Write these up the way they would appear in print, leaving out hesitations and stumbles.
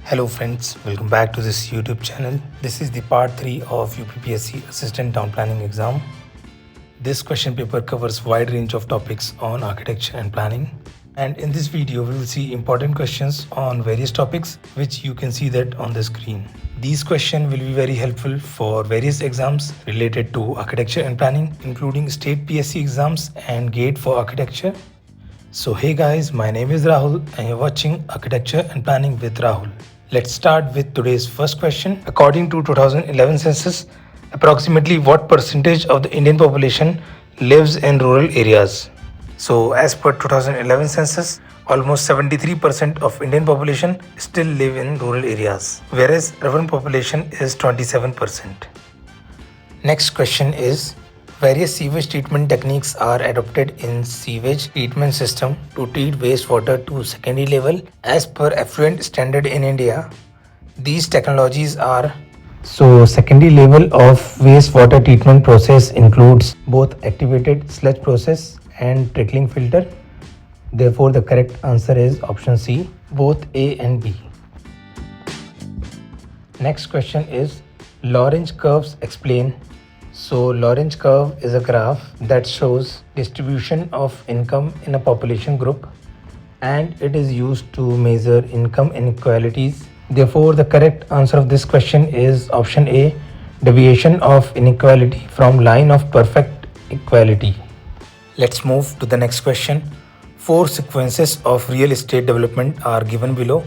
Hello friends, welcome back to this YouTube channel. This is the part 3 of UPPSC Assistant Town Planning exam. This question paper covers wide range of topics on architecture and planning. And in this video, we will see important questions on various topics which you can see that on the screen. These questions will be very helpful for various exams related to architecture and planning, including state PSC exams and GATE for architecture. So hey guys, my name is Rahul and you're watching Architecture and Planning with Rahul. Let's start with today's first question. According to 2011 census, approximately what percentage of the Indian population lives in rural areas? So as per 2011 census, almost 73% of Indian population still live in rural areas, whereas urban population is 27%. Next question is, various sewage treatment techniques are adopted in sewage treatment system to treat wastewater to secondary level as per effluent standard in India. These technologies are secondary level of wastewater treatment process includes both activated sludge process and trickling filter. Therefore, the correct answer is option C, both A and B. Next question is, Lorentz curves explain. So Lorentz curve is a graph that shows distribution of income in a population group and it is used to measure income inequalities. Therefore, the correct answer of this question is option A, deviation of inequality from line of perfect equality. Let's move to the next question. 4 sequences of real estate development are given below.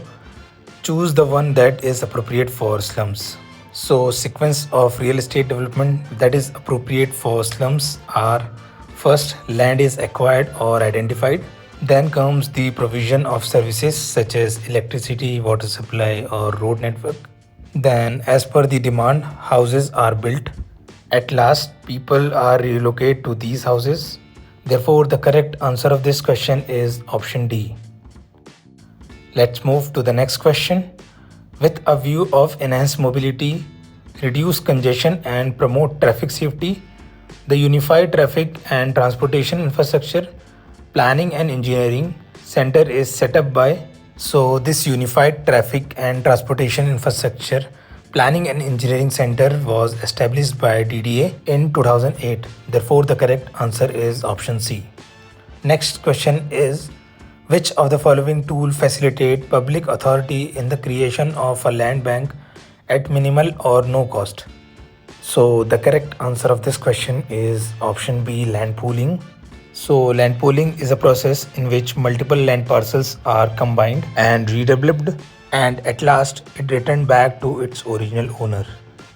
Choose the one that is appropriate for slums. So sequence of real estate development that is appropriate for slums are: first, land is acquired or identified. Then comes the provision of services such as electricity, water supply or road network. Then as per the demand, houses are built. At last, people are relocated to these houses. Therefore, the correct answer of this question is option D. Let's move to the next question. With a view of enhanced mobility, reduce congestion and promote traffic safety, the Unified Traffic and Transportation Infrastructure Planning and Engineering Center is set up by. So this Unified Traffic and Transportation Infrastructure Planning and Engineering Center was established by DDA in 2008. Therefore, the correct answer is option C. Next question is, which of the following tool facilitate public authority in the creation of a land bank at minimal or no cost? So the correct answer of this question is option B, land pooling. So land pooling is a process in which multiple land parcels are combined and redeveloped and at last it returned back to its original owner.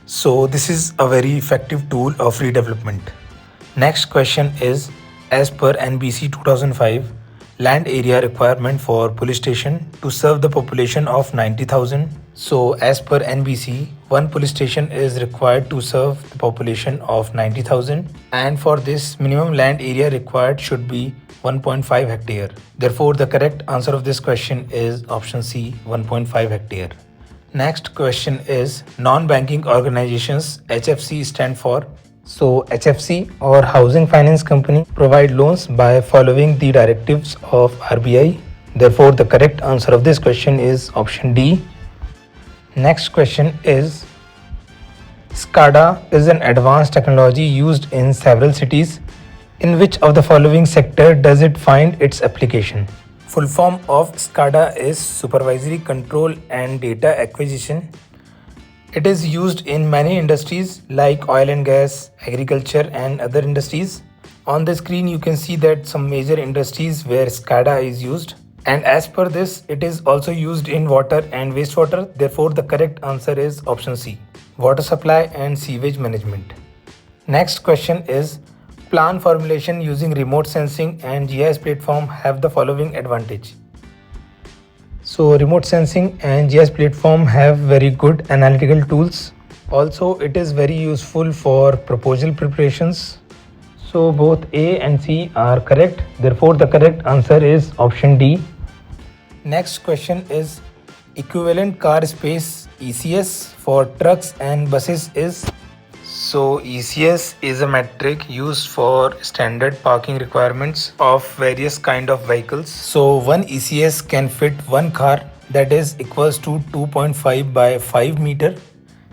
So this is a very effective tool of redevelopment. Next question is, as per NBC 2005, land area requirement for police station to serve the population of 90,000. So as per NBC, one police station is required to serve the population of 90,000 and for this minimum land area required should be 1.5 hectare. Therefore, the correct answer of this question is option C, 1.5 hectare. Next question is, non-banking organizations HFC stand for. So HFC or Housing Finance Company provide loans by following the directives of RBI. Therefore, the correct answer of this question is option D. Next question is, SCADA is an advanced technology used in several cities. In which of the following sector does it find its application? Full form of SCADA is Supervisory Control and Data Acquisition. It is used in many industries like oil and gas, agriculture and other industries. On the screen you can see that some major industries where SCADA is used. And as per this, it is also used in water and wastewater. Therefore, the correct answer is option C, water supply and sewage management. Next question is, plan formulation using remote sensing and GIS platform have the following advantage. So remote sensing and GIS platform have very good analytical tools. Also, it is very useful for proposal preparations. So both A and C are correct. Therefore, the correct answer is option D. Next question is, equivalent car space ECS for trucks and buses is. So ECS is a metric used for standard parking requirements of various kind of vehicles. So one ECS can fit one car that is equals to 2.5 by 5 meter.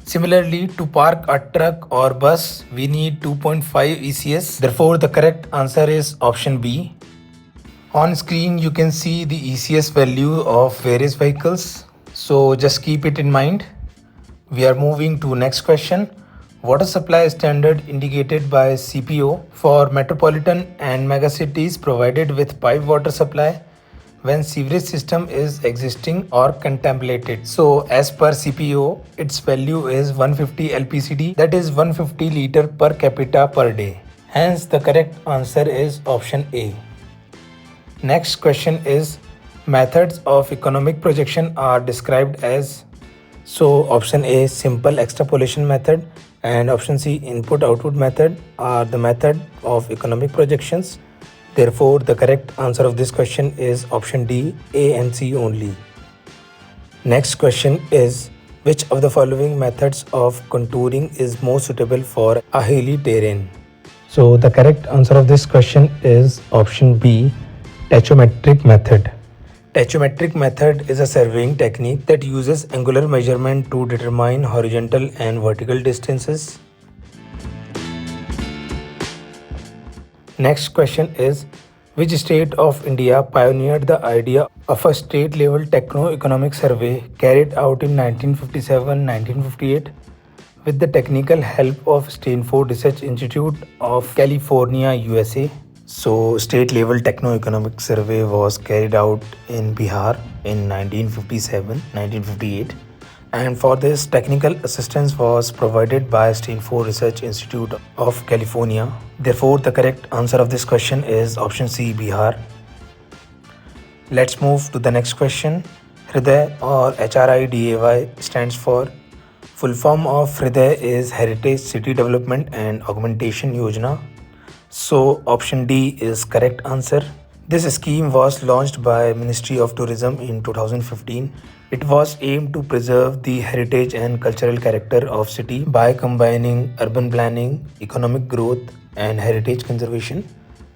Similarly, to park a truck or bus, we need 2.5 ECS. Therefore, the correct answer is option B. On screen, you can see the ECS value of various vehicles. So just keep it in mind. We are moving to next question. Water supply standard indicated by CPO for metropolitan and megacities provided with pipe water supply when sewerage system is existing or contemplated. So as per CPO, its value is 150 LPCD, that is 150 liter per capita per day. Hence the correct answer is option A. Next question is methods of economic projection are described as. So option A simple extrapolation method and option C input output method are the method of economic projections. Therefore, the correct answer of this question is option D, A and C only. Next question is which of the following methods of contouring is more suitable for a hilly terrain? So the correct answer of this question is option B, tachyometric method. Tachyometric method is a surveying technique that uses angular measurement to determine horizontal and vertical distances. Next question is which state of India pioneered the idea of a state level techno-economic survey carried out in 1957-1958 with the technical help of Stanford Research Institute of California, USA. So state level techno-economic survey was carried out in Bihar in 1957-1958, and for this technical assistance was provided by Stanford Research Institute of California. Therefore, the correct answer of this question is option C, Bihar. Let's move to the next question. Hriday or HRIDAY stands for. Full form of Hriday is Heritage City Development and Augmentation Yojana. So option D is correct answer. This scheme was launched by Ministry of Tourism in 2015. It was aimed to preserve the heritage and cultural character of city by combining urban planning, economic growth and heritage conservation.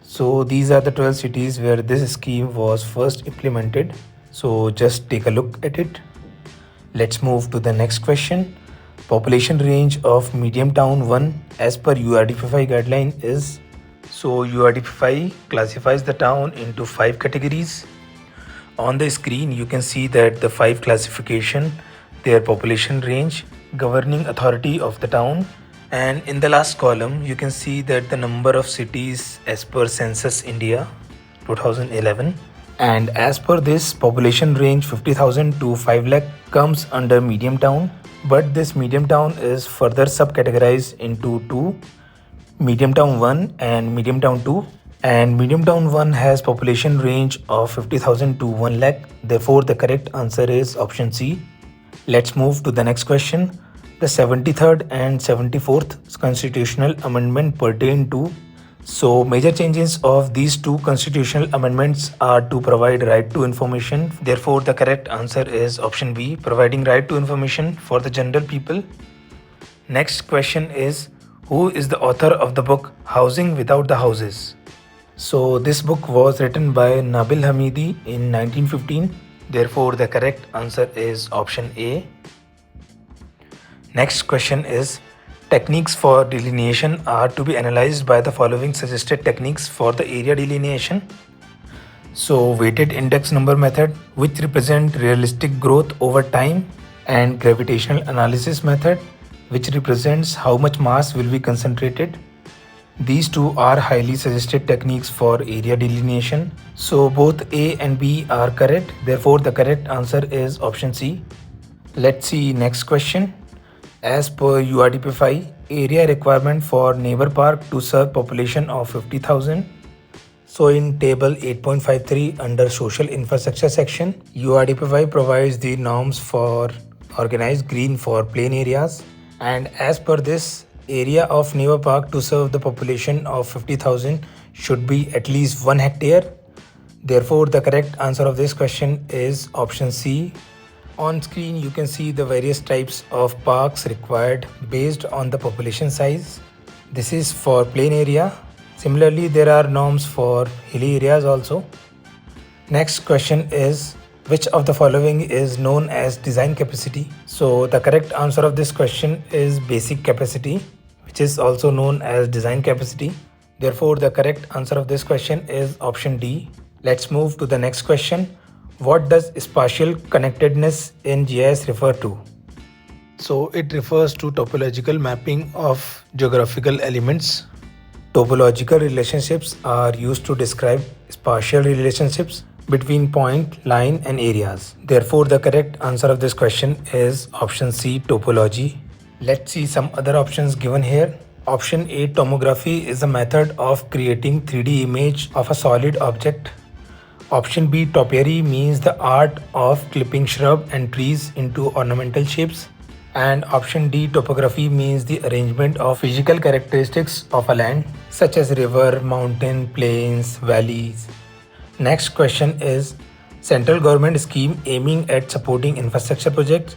So these are the 12 cities where this scheme was first implemented. So just take a look at it. Let's move to the next question. Population range of medium town 1 as per URDP5 guideline is. So URDP5 classifies the town into 5 categories. On the screen you can see that the 5 classification, their population range, governing authority of the town, and in the last column you can see that the number of cities as per Census India 2011, and as per this population range 50,000 to 5 lakh comes under medium town, but this medium town is further subcategorized into 2, medium town 1 and medium town 2, and medium town 1 has population range of 50,000 to 1 lakh. Therefore the correct answer is option C. Let's move to the next question. The 73rd and 74th constitutional amendment pertain to. So major changes of these two constitutional amendments are to provide right to information. Therefore the correct answer is option B, providing right to information for the general people. Next question is who is the author of the book Housing Without the Houses? So this book was written by Nabil Hamidi in 1915. Therefore the correct answer is option A. Next question is techniques for delineation are to be analyzed by the following suggested techniques for the area delineation. So weighted index number method, which represent realistic growth over time, and gravitational analysis method, which represents how much mass will be concentrated. These two are highly suggested techniques for area delineation. So both A and B are correct. Therefore the correct answer is option C. Let's see next question. As per URDP5, area requirement for neighbor park to serve population of 50,000. So in table 8.53 under social infrastructure section, URDP5 provides the norms for organized green for plain areas, and as per this, area of neighbor park to serve the population of 50,000 should be at least 1 hectare. Therefore the correct answer of this question is option C. On screen you can see the various types of parks required based on the population size. This is for plain area. Similarly, there are norms for hilly areas also. Next question is Which of the following is known as design capacity? So the correct answer of this question is basic capacity, which is also known as design capacity. Therefore, the correct answer of this question is option D. Let's move to the next question. What does spatial connectedness in GIS refer to? So it refers to topological mapping of geographical elements. Topological relationships are used to describe spatial relationships between point, line, and areas. Therefore, the correct answer of this question is option C, topology. Let's see some other options given here. Option A, tomography is a method of creating 3D image of a solid object. Option B, topiary means the art of clipping shrub and trees into ornamental shapes. And option D, topography means the arrangement of physical characteristics of a land such as river, mountain, plains, valleys. Next question is central government scheme aiming at supporting infrastructure projects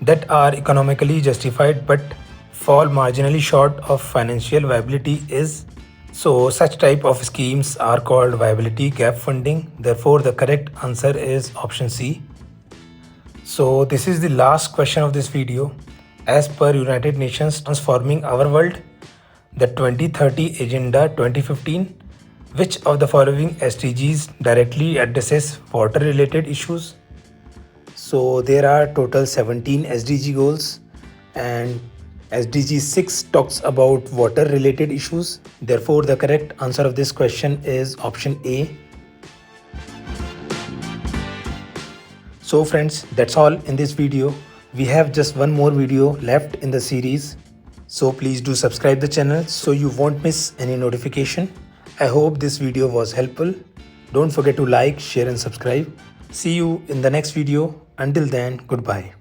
that are economically justified but fall marginally short of financial viability is. So such type of schemes are called viability gap funding. Therefore, the correct answer is option C. So this is the last question of this video. As per United Nations Transforming Our World, the 2030 Agenda 2015, which of the following SDGs directly addresses water related issues? So there are total 17 SDG goals and SDG 6 talks about water related issues. Therefore, the correct answer of this question is option A. So friends, that's all in this video. We have just one more video left in the series. So please do subscribe the channel so you won't miss any notification. I hope this video was helpful. Don't forget to like, share and subscribe. See you in the next video. Until then, goodbye.